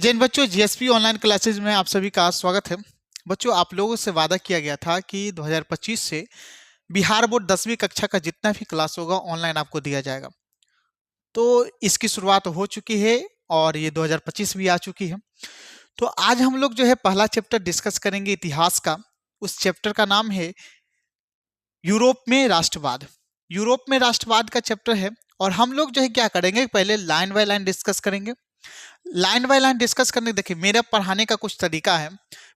जैन बच्चों, GSP online classes में आप सभी का स्वागत है। बच्चों, आप लोगों से वादा किया गया था कि 2025 से बिहार बोर्ड 10वीं कक्षा का जितना भी क्लास होगा ऑनलाइन आपको दिया जाएगा। तो इसकी शुरुआत हो चुकी है और ये 2025 भी आ चुकी है। तो आज हम लोग जो है पहला चैप्टर डिस्कस करेंगे इतिहास का। उस चैप्टर का नाम है यूरोप में राष्ट्रवाद। यूरोप में राष्ट्रवाद का चैप्टर है और हम लोग जो है क्या करेंगे, पहले लाइन बाय लाइन डिस्कस करेंगे। लाइन बाय लाइन डिस्कस करने, देखिए मेरा पढ़ाने का कुछ तरीका है।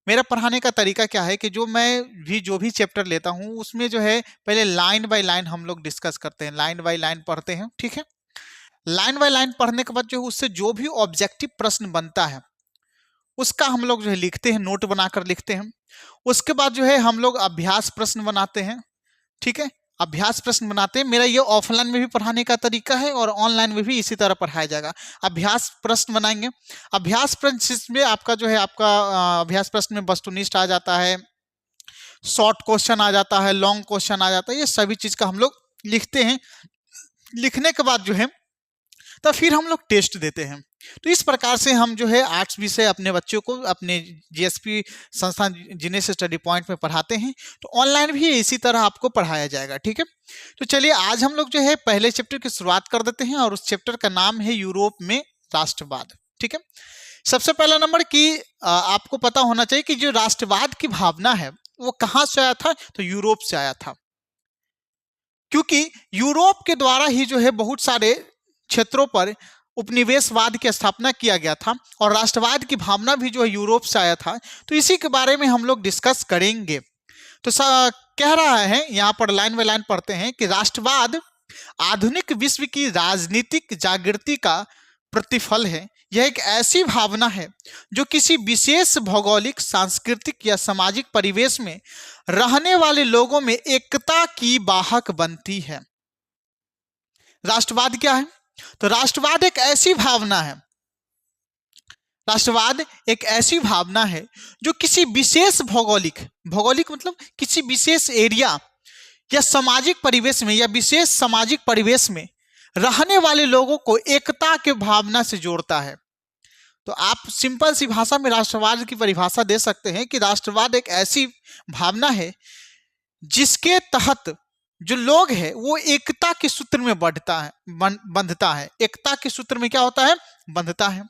मेरा पढ़ाने का तरीका क्या है कि जो भी चैप्टर लेता हूँ उसमें जो है पहले लाइन बाय लाइन हम लोग डिस्कस करते हैं, लाइन बाय लाइन पढ़ते हैं, ठीक है। लाइन बाय लाइन पढ़ने के बाद जो है उससे जो भी ऑब्जेक्टिव प्रश्न बनता है उसका हम लोग जो है लिखते हैं, नोट बनाकर लिखते हैं। उसके बाद जो है हम लोग अभ्यास प्रश्न बनाते हैं, ठीक है। अभ्यास प्रश्न बनाते हैं। मेरा ये ऑफलाइन में भी पढ़ाने का तरीका है और ऑनलाइन में भी इसी तरह पढ़ाया जाएगा। अभ्यास प्रश्न बनाएंगे। अभ्यास प्रश्न में आपका जो है अभ्यास प्रश्न में वस्तुनिष्ठ आ जाता है, शॉर्ट क्वेश्चन आ जाता है, लॉन्ग क्वेश्चन आ जाता है, ये सभी चीज का हम लोग लिखते हैं। लिखने के बाद जो है तो फिर हम लोग टेस्ट देते हैं। तो इस प्रकार से हम जो है आर्ट्स विषय अपने बच्चों को अपने जीएसपी संस्थान जीनियस स्टडी पॉइंट में पढ़ाते हैं। तो ऑनलाइन भी इसी तरह आपको पढ़ाया जाएगा, ठीक है। तो चलिए आज हम लोग जो है पहले चैप्टर की शुरुआत कर देते हैं और उस चैप्टर का नाम है यूरोप में राष्ट्रवाद, ठीक है। सबसे पहला नंबर की आपको पता होना चाहिए कि जो राष्ट्रवाद की भावना है वो कहाँ से आया था, तो यूरोप से आया था। क्योंकि यूरोप के द्वारा ही जो है बहुत सारे क्षेत्रों पर उपनिवेशवाद की स्थापना किया गया था और राष्ट्रवाद की भावना भी जो है यूरोप से आया था। तो इसी के बारे में हम लोग डिस्कस करेंगे। तो कह रहा है यहाँ पर लाइन बाय लाइन पढ़ते हैं कि राष्ट्रवाद आधुनिक विश्व की राजनीतिक जागृति का प्रतिफल है। यह एक ऐसी भावना है जो किसी विशेष भौगोलिक, सांस्कृतिक या सामाजिक परिवेश में रहने वाले लोगों में एकता की वाहक बनती है। राष्ट्रवाद क्या है? तो राष्ट्रवाद एक ऐसी भावना है, राष्ट्रवाद एक ऐसी भावना है जो किसी विशेष भौगोलिक मतलब किसी विशेष एरिया या सामाजिक परिवेश में या विशेष सामाजिक परिवेश में रहने वाले लोगों को एकता के भावना से जोड़ता है। तो आप सिंपल सी भाषा में राष्ट्रवाद की परिभाषा दे सकते हैं कि राष्ट्रवाद एक ऐसी भावना है जिसके तहत जो लोग हैं वो एकता के सूत्र में बंधता है। एकता के सूत्र में क्या होता है? बंधता है।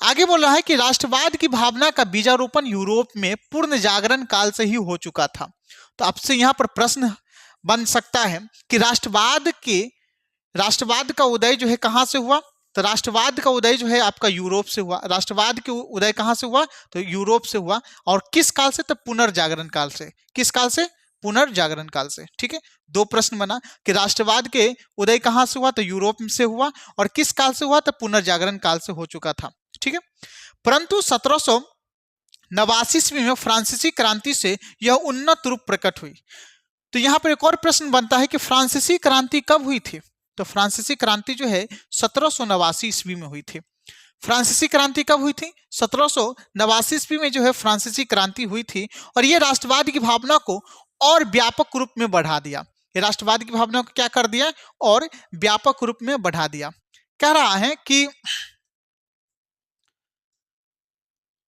आगे बोल रहा है कि राष्ट्रवाद की भावना का बीजारोपण यूरोप में पूर्ण जागरण काल से ही हो चुका था। तो आपसे यहाँ पर प्रश्न बन सकता है कि राष्ट्रवाद का उदय जो है कहाँ से हुआ? तो राष्ट्रवाद का उदय जो है आपका यूरोप से हुआ। राष्ट्रवाद के उदय कहाँ से हुआ? तो यूरोप से हुआ। और किस काल से? तो पुनर्जागरण काल से। किस काल से? पुनर्जागरण काल से, ठीक है। दो प्रश्न बना कि राष्ट्रवाद के उदय कहाँ से हुआ? तो यूरोप से हुआ। और किस काल से हुआ? तो पुनर्जागरण काल से हो चुका था, ठीक है। परंतु 1789 ईस्वी में फ्रांसीसी क्रांति से यह उन्नत रूप प्रकट हुई। तो यहाँ पर एक और प्रश्न बनता है कि फ्रांसीसी क्रांति कब हुई थी? तो फ्रांसीसी क्रांति जो है 1789 ईस्वी में हुई थी। फ्रांसीसी क्रांति कब हुई थी? 1789 ईस्वी में जो है फ्रांसीसी क्रांति हुई थी और ये राष्ट्रवाद की भावना को और व्यापक रूप में बढ़ा दिया। ये राष्ट्रवाद की भावना को क्या कर दिया? और व्यापक रूप में बढ़ा दिया। कह रहा है कि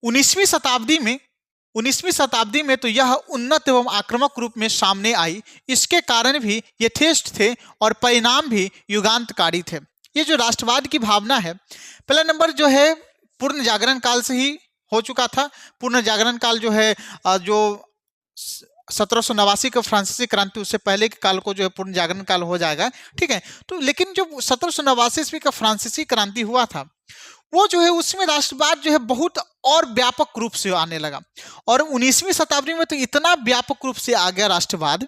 19वीं शताब्दी में तो यह उन्नत एवं आक्रामक रूप में सामने आई। इसके कारण भी यथेष्ट थे और परिणाम भी युगांतकारी थे। ये जो राष्ट्रवाद की भावना है, पहला नंबर जो है पूर्ण जागरण काल से ही हो चुका था। पूर्ण जागरण काल जो है जो 1789 का फ्रांसीसी क्रांति, उससे पहले के काल को जो है पूर्ण जागरण काल हो जाएगा, ठीक है। तो लेकिन जो 1789 ईस्वी का फ्रांसीसी क्रांति हुआ था वो जो है उसमें राष्ट्रवाद जो है बहुत और व्यापक रूप से आने लगा। और 19वीं शताब्दी में तो इतना व्यापक रूप से आ गया राष्ट्रवाद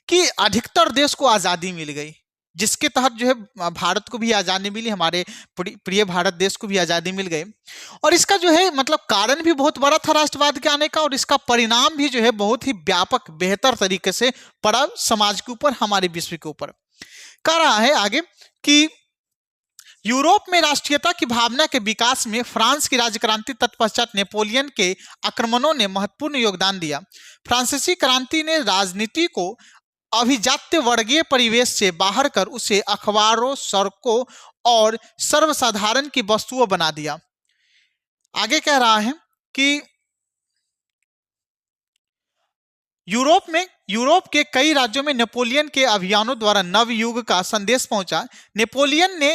कि अधिकतर देश को आज़ादी मिल गई, जिसके तहत जो है भारत को भी आज़ादी मिली, हमारे प्रिय भारत देश को भी आज़ादी मिल गई। और इसका जो है मतलब कारण भी बहुत बड़ा था राष्ट्रवाद के आने का, और इसका परिणाम भी जो है बहुत ही व्यापक बेहतर तरीके से पड़ा समाज के ऊपर, हमारे विश्व के ऊपर। कह रहा है आगे कि यूरोप में राष्ट्रीयता की भावना के विकास में फ्रांस की राजक्रांति तत्पश्चात नेपोलियन के आक्रमणों ने महत्वपूर्ण योगदान दिया। फ्रांसीसी क्रांति ने राजनीति को अभिजात्य वर्गीय परिवेश से बाहर कर उसे अखबारों, सड़कों और सर्वसाधारण की वस्तुओं बना दिया। आगे कह रहा है कि यूरोप के कई राज्यों में नेपोलियन के अभियानों द्वारा नवयुग का संदेश पहुंचा। नेपोलियन ने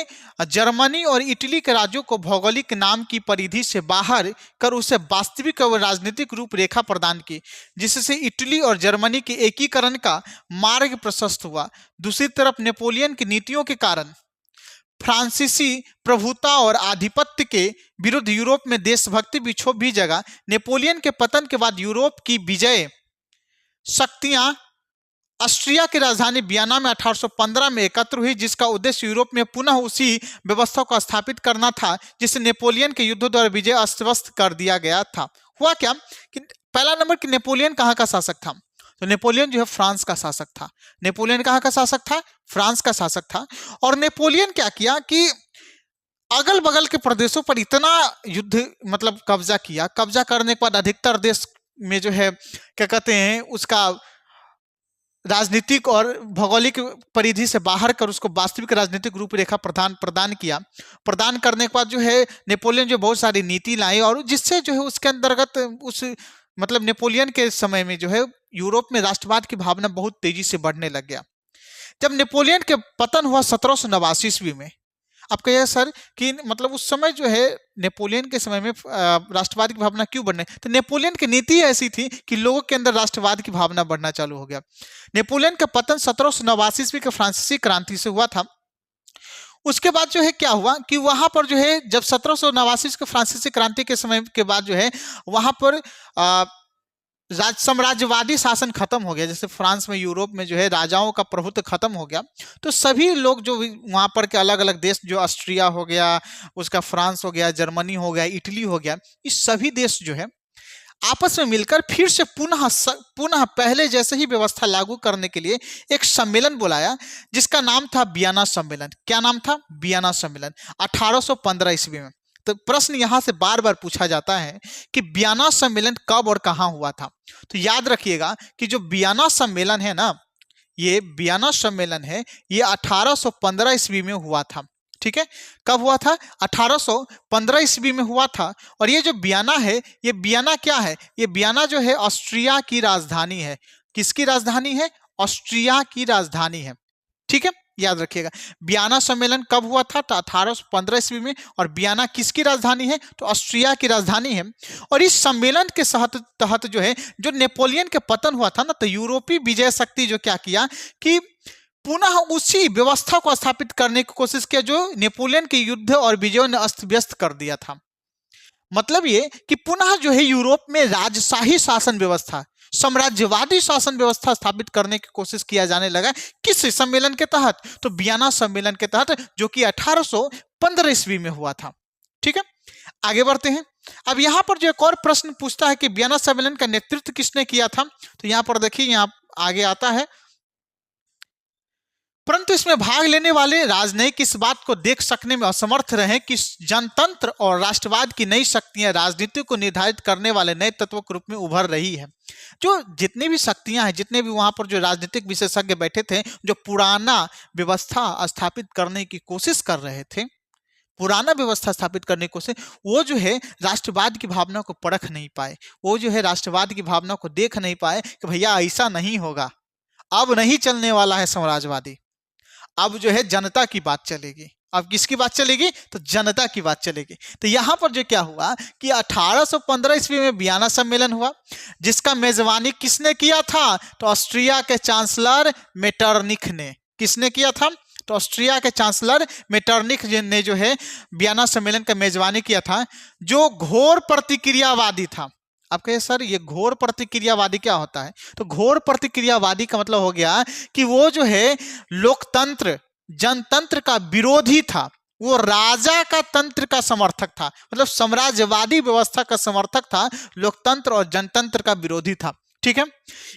जर्मनी और इटली के राज्यों को भौगोलिक नाम की परिधि से बाहर कर उसे वास्तविक और राजनीतिक रूपरेखा प्रदान की, जिससे इटली और जर्मनी के एकीकरण का मार्ग प्रशस्त हुआ। दूसरी तरफ नेपोलियन की नीतियों के कारण फ्रांसीसी प्रभुता और आधिपत्य के विरुद्ध यूरोप में देशभक्ति विक्षोभ भी जगा। नेपोलियन के पतन के बाद यूरोप की विजय शक्तियां ऑस्ट्रिया की राजधानी वियना में 1815 में एकत्र हुई, जिसका उद्देश्य यूरोप में पुनः उसी व्यवस्था को स्थापित करना था जिसे नेपोलियन के युद्धों द्वारा विजय अस्त व्यस्त कर दिया गया था। हुआ क्या कि पहला नंबर कि नेपोलियन कहाँ का शासक था? तो नेपोलियन जो है फ्रांस का शासक था। नेपोलियन कहाँ का शासक था? फ्रांस का शासक था। और नेपोलियन क्या किया कि अगल बगल के प्रदेशों पर इतना युद्ध मतलब कब्जा किया। कब्जा करने के बाद अधिकतर देश में जो है क्या कहते हैं उसका राजनीतिक और भौगोलिक परिधि से बाहर कर उसको वास्तविक राजनीतिक रूपरेखा प्रदान किया। प्रदान करने के बाद जो है नेपोलियन जो बहुत सारी नीति लाई और जिससे जो है उसके अंतर्गत उस मतलब नेपोलियन के समय में जो है यूरोप में राष्ट्रवाद की भावना बहुत तेजी से बढ़ने लग गया। जब नेपोलियन के पतन हुआ 1789 ईस्वी में, आप कहिए सर कि मतलब उस समय जो है नेपोलियन के समय में राष्ट्रवाद की भावना क्यों बढ़ने? तो नेपोलियन की नीति ऐसी थी कि लोगों के अंदर राष्ट्रवाद की भावना बढ़ना चालू हो गया। नेपोलियन का पतन 1789 ईस्वी के फ्रांसीसी क्रांति से हुआ था। उसके बाद जो है क्या हुआ कि वहां पर जो है जब 1789 के फ्रांसीसी क्रांति के समय के बाद जो है वहां पर साम्राज्यवादी शासन खत्म हो गया। जैसे फ्रांस में यूरोप में जो है राजाओं का प्रभुत्व खत्म हो गया, तो सभी लोग जो वहां पर के अलग अलग देश जो ऑस्ट्रिया हो गया, उसका फ्रांस हो गया, जर्मनी हो गया, इटली हो गया, इस सभी देश जो है आपस में मिलकर फिर से पुनः पहले जैसे ही व्यवस्था लागू करने के लिए एक सम्मेलन बुलाया जिसका नाम था वियना सम्मेलन। क्या नाम था? वियना सम्मेलन 1815 ईस्वी में। तो प्रश्न यहां से बार बार पूछा जाता है कि वियना सम्मेलन कब और कहां हुआ था? तो याद रखिएगा कि जो वियना सम्मेलन है ना, ये वियना सम्मेलन है, ये 1815 ईस्वी में हुआ था। ठीक है, कब हुआ था? 1815 ईस्वी में हुआ था। और ये जो वियना है, ये वियना क्या है? ये वियना जो है ऑस्ट्रिया की राजधानी है। किसकी राजधानी है? ऑस्ट्रिया की राजधानी है। ठीक है, याद रखिएगा। वियना सम्मेलन कब हुआ था? तो 1815 ईस्वी में। और वियना किसकी राजधानी है? तो ऑस्ट्रिया की राजधानी है। और इस सम्मेलन के तहत जो है जो नेपोलियन के पतन हुआ था ना, तो यूरोपीय विजय शक्ति जो क्या किया कि पुनः उसी व्यवस्था को स्थापित करने की कोशिश किया जो नेपोलियन के युद्ध और विजयों ने अस्त व्यस्त कर दिया था। मतलब ये कि पुनः जो है यूरोप में राजशाही शासन व्यवस्था, साम्राज्यवादी शासन व्यवस्था स्थापित करने की कोशिश किया जाने लगा। किस सम्मेलन के तहत? तो वियना सम्मेलन के तहत, जो कि 1815 ईस्वी में हुआ था। ठीक है, आगे बढ़ते हैं। अब यहां पर जो एक और प्रश्न पूछता है कि वियना सम्मेलन का नेतृत्व किसने किया था? तो यहां पर देखिए, यहां आगे आता है, परंतु इसमें भाग लेने वाले राजनयिक इस बात को देख सकने में असमर्थ रहे कि जनतंत्र और राष्ट्रवाद की नई शक्तियां राजनीति को निर्धारित करने वाले नए तत्वों के रूप में उभर रही है। जो जितनी भी शक्तियां हैं, जितने भी वहां पर जो राजनीतिक विशेषज्ञ बैठे थे, जो पुराना व्यवस्था स्थापित करने की कोशिश कर रहे थे, पुराना व्यवस्था स्थापित करने की कोशिश, वो जो है राष्ट्रवाद की भावना को परख नहीं पाए। वो जो है राष्ट्रवाद की भावना को देख नहीं पाए कि भैया ऐसा नहीं होगा, अब नहीं चलने वाला है साम्राज्यवादी, अब जो है जनता की बात चलेगी। अब किसकी बात चलेगी? तो जनता की बात चलेगी। तो यहां पर जो क्या हुआ कि 1815 ईस्वी में वियना सम्मेलन हुआ, जिसका मेजबानी किसने किया था? तो ऑस्ट्रिया के चांसलर मेटरनिख ने। किसने किया था? तो ऑस्ट्रिया के चांसलर मेटरनिख ने जो है वियना सम्मेलन का मेजबानी किया था, जो घोर प्रतिक्रियावादी था। आप कहे सर ये घोर प्रतिक्रियावादी क्या होता है? तो घोर प्रतिक्रियावादी का मतलब हो गया कि वो जो है लोकतंत्र, जनतंत्र का विरोधी था। वो राजा का तंत्र का समर्थक था, मतलब साम्राज्यवादी व्यवस्था का समर्थक था, लोकतंत्र और जनतंत्र का विरोधी था। ठीक है,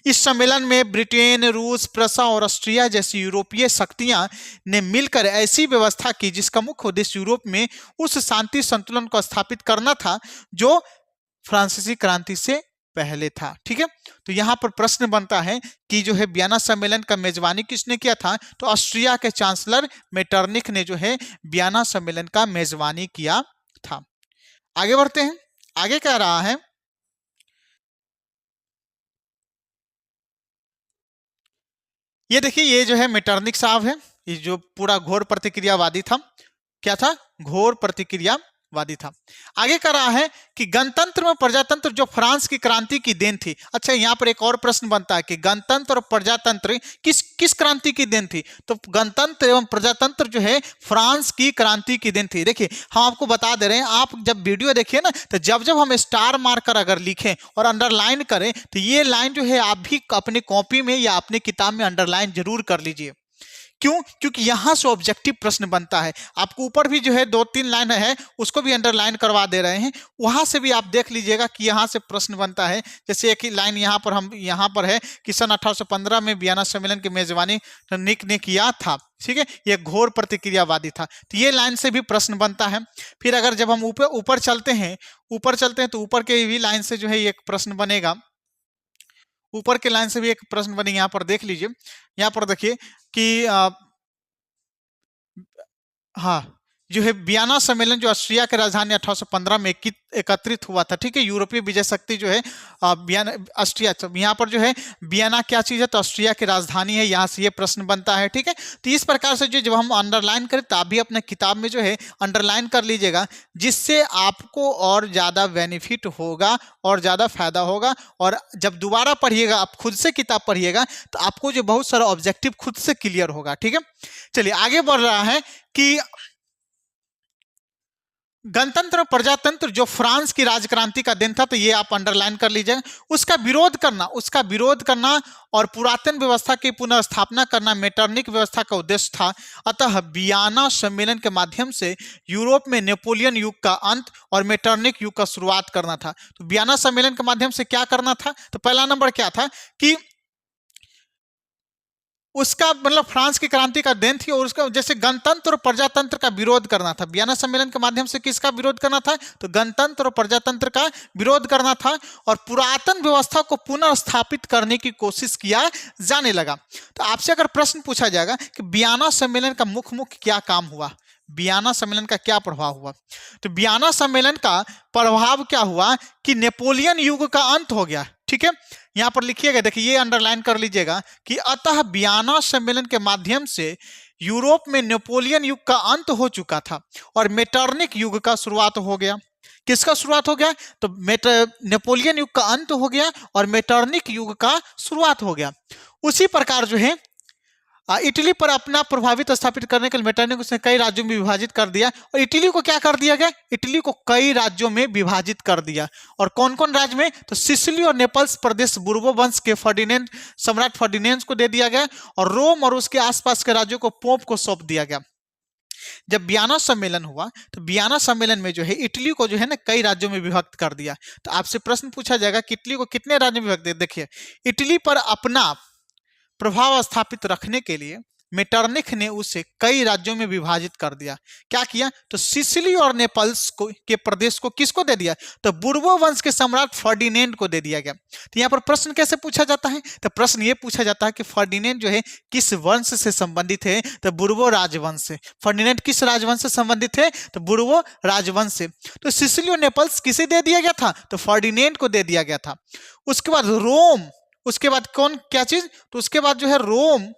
इस सम्मेलन में ब्रिटेन, रूस, प्रसा और ऑस्ट्रिया जैसी यूरोपीय शक्तियां ने मिलकर ऐसी व्यवस्था की जिसका मुख्य उद्देश्य यूरोप में उस शांति संतुलन को स्थापित करना था जो फ्रांसीसी क्रांति से पहले था। ठीक है, तो यहां पर प्रश्न बनता है कि जो है वियना सम्मेलन का मेजबानी किसने किया था? तो ऑस्ट्रिया के चांसलर मेटरनिख ने जो है वियना सम्मेलन का मेजबानी किया था। आगे बढ़ते हैं। आगे कह रहा है, ये देखिए ये जो है मेटरनिक साहब है, ये जो पूरा घोर प्रतिक्रियावादी था। क्या था? घोर प्रतिक्रियावादी था। आगे कर रहा है कि गणतंत्र में प्रजातंत्र जो फ्रांस की क्रांति की देन थी। अच्छा, यहाँ पर एक और प्रश्न बनता है कि गणतंत्र और प्रजातंत्र किस किस क्रांति की देन थी? तो गणतंत्र एवं प्रजातंत्र जो है फ्रांस की क्रांति की देन थी। देखिए हम आपको बता दे रहे हैं, आप जब वीडियो देखिए ना, तो जब जब हम स्टार मार्कर अगर लिखें और अंडरलाइन करें, तो ये लाइन जो है आप भी अपने कॉपी में या अपने किताब में अंडरलाइन जरूर कर लीजिए। क्यों? क्योंकि यहां से ऑब्जेक्टिव प्रश्न बनता है। आपको ऊपर भी जो है 2-3 लाइन है, उसको भी अंडरलाइन करवा दे रहे हैं, वहां से भी आप देख लीजिएगा कि यहां से प्रश्न बनता है। जैसे एक ही लाइन यहां पर हम यहां पर है कि सन 1815 में वियना सम्मेलन की मेजबानी निक ने किया था। ठीक है, ये घोर प्रतिक्रियावादी था, तो ये लाइन से भी प्रश्न बनता है। फिर अगर जब हम ऊपर ऊपर चलते हैं तो ऊपर के भी लाइन से जो है एक प्रश्न बनेगा। ऊपर के लाइन से भी एक प्रश्न बनेगा, यहाँ पर देख लीजिए। यहाँ पर देखिए कि हाँ, जो है वियना सम्मेलन जो ऑस्ट्रिया की राजधानी 1815 में एकत्रित हुआ था। ठीक है, यूरोपीय विजय शक्ति जो है वियना ऑस्ट्रिया, यहाँ पर जो है वियना क्या चीज है? तो ऑस्ट्रिया की राजधानी है, यहाँ से ये प्रश्न बनता है। ठीक है, तो इस प्रकार से जो जब हम अंडरलाइन करें तो आप भी अपने किताब में जो है अंडरलाइन कर लीजिएगा, जिससे आपको और ज्यादा बेनिफिट होगा और ज्यादा फायदा होगा। और जब दोबारा पढ़िएगा, आप खुद से किताब पढ़िएगा, तो आपको जो बहुत सारा ऑब्जेक्टिव खुद से क्लियर होगा। ठीक है, चलिए आगे बढ़ रहा है कि गणतंत्र और प्रजातंत्र जो फ्रांस की राजक्रांति का दिन था, तो ये आप अंडरलाइन कर लीजिए। उसका विरोध करना और पुरातन व्यवस्था की पुनर्स्थापना करना मेटरनिक व्यवस्था का उद्देश्य था। अतः वियना सम्मेलन के माध्यम से यूरोप में नेपोलियन युग का अंत और मेटरनिक युग का शुरुआत करना था। तो वियना सम्मेलन के माध्यम से क्या करना था? तो पहला नंबर क्या था कि उसका मतलब फ्रांस की क्रांति का देन थी, और उसका जैसे गणतंत्र और प्रजातंत्र का विरोध करना था। वियना सम्मेलन के माध्यम से किसका विरोध करना था? तो गणतंत्र और प्रजातंत्र का विरोध करना था, और पुरातन व्यवस्था को पुनर्स्थापित करने की कोशिश किया जाने लगा। तो आपसे अगर प्रश्न पूछा जाएगा कि वियना सम्मेलन का मुख्य क्या काम हुआ, वियना सम्मेलन का क्या प्रभाव हुआ, तो वियना सम्मेलन का प्रभाव क्या हुआ कि नेपोलियन युग का अंत हो गया। ठीक है, यहां पर लिखिएगा, देखिए ये अंडरलाइन कर लीजिएगा कि अतः वियना सम्मेलन के माध्यम से यूरोप में नेपोलियन युग का अंत हो चुका था और मेटरनिक युग का शुरुआत हो गया। किसका शुरुआत हो गया? तो नेपोलियन युग का अंत हो गया और मेटरनिक युग का शुरुआत हो गया। उसी प्रकार जो है इटली पर अपना प्रभावित स्थापित करने के लिए मेटरनिक उसने कई राज्यों में विभाजित कर दिया। और इटली को क्या कर दिया गया? इटली को कई राज्यों में विभाजित कर दिया। और कौन कौन राज्य में? तो सिसिली और नेपल्स प्रदेश बुर्बो वंश के सम्राट फर्डिनेंड को दे दिया गया, और रोम और उसके आसपास के राज्यों को पोप को सौंप दिया गया। जब वियना सम्मेलन हुआ तो वियना सम्मेलन में जो है इटली को जो है ना कई राज्यों में विभक्त कर दिया। तो आपसे प्रश्न पूछा जाएगा कि इटली को कितने राज्यों में विभक्त? देखिए, इटली पर अपना प्रभाव स्थापित रखने के लिए मेटरनिक ने उसे कई राज्यों में विभाजित कर दिया। क्या किया? तो सिसिली और नेपल्स के प्रदेश को किसको दे दिया? तो बुर्बो वंश के सम्राट फर्डिनेंड को दे दिया गया। तो यहाँ पर प्रश्न कैसे पूछा जाता है? तो प्रश्न ये पूछा जाता है कि फर्डिनेंड जो है किस वंश से संबंधित है? तो बुर्बो राजवंश से। फर्डिनेंड किस राजवंश से संबंधित है? तो बुर्बो राजवंश से। तो सिसिली और नेपल्स किसे दे दिया गया था? तो फर्डिनेंड को दे दिया गया था। उसके बाद रोम, उसके बाद कौन क्या चीज? तो उसके बाद जो है रोम,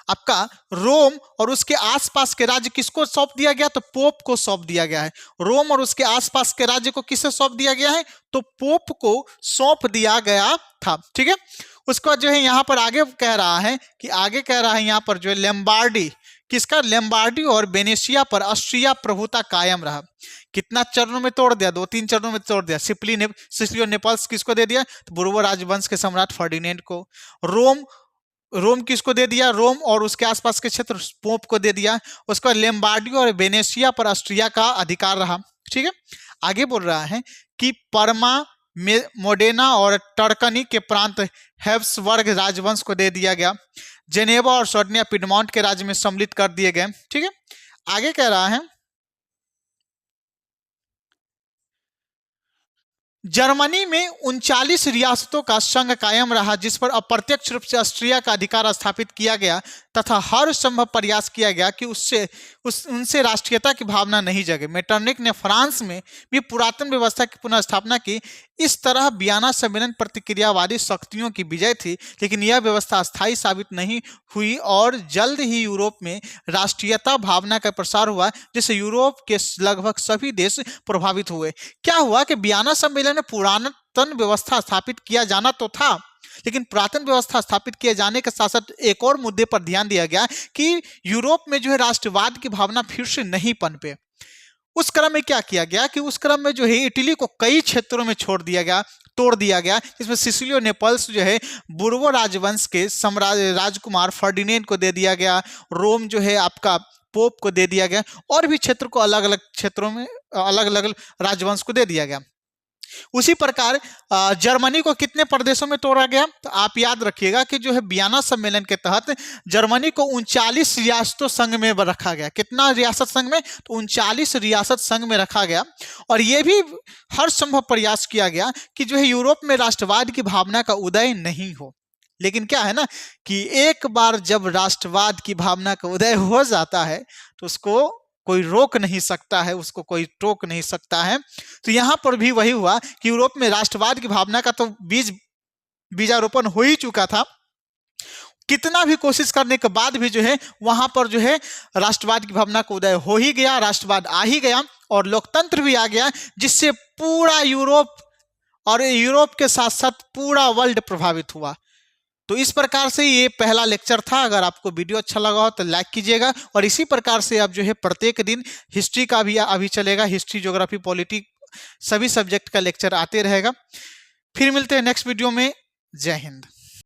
आपका रोम और उसके आसपास के राज्य किसको सौंप दिया गया? तो पोप को सौंप दिया गया है। रोम और उसके आसपास के राज्य को किसे सौंप दिया गया है? तो पोप को सौंप दिया गया था। ठीक है, उसके बाद जो है यहां पर आगे कह रहा है कि यहां पर जो है लैम्बार्डी, किसका? लैम्बार्डी और वेनेशिया पर ऑस्ट्रिया प्रभुता कायम रहा। कितना चरणों में तोड़ दिया? 2-3 चरणों में तोड़ दिया। सिसिली और नेपल्स किसको दे दिया? तो बुर्बो राजवंश के सम्राट फर्डिनेंड को। रोम किसको दे दिया? रोम और उसके आसपास के क्षेत्र पोप को दे दिया। उसके बाद लैम्बार्डी और वेनेशिया पर ऑस्ट्रिया का अधिकार रहा। ठीक है, आगे बोल रहा है कि परमा, मोडेना और टर्कनी के प्रांत हैब्सबर्ग राजवंश को दे दिया गया। जेनेवा और सोर्निया पिडमॉन्ट के राज्य में सम्मिलित कर दिए गए। ठीक है, आगे कह रहा है जर्मनी में 39 रियासतों का संघ कायम रहा, जिस पर अप्रत्यक्ष रूप से ऑस्ट्रिया का अधिकार स्थापित किया गया तथा हर संभव प्रयास किया गया कि उनसे राष्ट्रीयता की भावना नहीं जगे। मेटरनिक ने फ्रांस में भी पुरातन व्यवस्था की पुनर्स्थापना की। इस तरह वियना सम्मेलन प्रतिक्रियावादी शक्तियों की विजय थी, लेकिन यह व्यवस्था अस्थायी साबित नहीं हुई और जल्द ही यूरोप में राष्ट्रीयता भावना का प्रसार हुआ, जिससे यूरोप के लगभग सभी देश प्रभावित हुए। क्या हुआ कि वियना सम्मेलन में पुरातन व्यवस्था स्थापित किया जाना तो था, लेकिन पुरातन व्यवस्था स्थापित किए जाने के साथ साथ एक और मुद्दे पर ध्यान दिया गया कि यूरोप में जो है राष्ट्रवाद की भावना फिर से नहीं पनपे। उस क्रम में क्या किया गया कि उस क्रम में जो है इटली को कई क्षेत्रों में तोड़ दिया गया, जिसमें सिसिली और नेपल्स जो है बुर्बो राजवंश के राजकुमार फर्डिनेंड को दे दिया गया, रोम जो है आपका पोप को दे दिया गया, और भी क्षेत्र को अलग अलग क्षेत्रों में अलग अलग राजवंश को दे दिया गया। उसी प्रकार जर्मनी को कितने प्रदेशों में तोड़ा गया, तो आप याद रखिएगा कि जो है वियना सम्मेलन के तहत जर्मनी को 39 रियासतों संघ में रखा गया। कितना रियासत संघ में, तो 39 रियासत संघ में रखा गया। और यह भी हर संभव प्रयास किया गया कि जो है यूरोप में राष्ट्रवाद की भावना का उदय नहीं हो। लेकिन क्या है ना कि एक बार जब राष्ट्रवाद की भावना का उदय हो जाता है तो उसको कोई रोक नहीं सकता है, उसको कोई टोक नहीं सकता है। तो यहां पर भी वही हुआ कि यूरोप में राष्ट्रवाद की भावना का तो बीजारोपण हो ही चुका था। कितना भी कोशिश करने के बाद भी जो है वहां पर जो है राष्ट्रवाद की भावना का उदय हो ही गया, राष्ट्रवाद आ ही गया और लोकतंत्र भी आ गया, जिससे पूरा यूरोप और यूरोप के साथ साथ पूरा वर्ल्ड प्रभावित हुआ। तो इस प्रकार से ये पहला लेक्चर था। अगर आपको वीडियो अच्छा लगा हो तो लाइक कीजिएगा, और इसी प्रकार से आप जो है प्रत्येक दिन हिस्ट्री का भी अभी चलेगा, हिस्ट्री, ज्योग्राफी, पॉलिटी सभी सब्जेक्ट का लेक्चर आते रहेगा। फिर मिलते हैं नेक्स्ट वीडियो में। जय हिंद।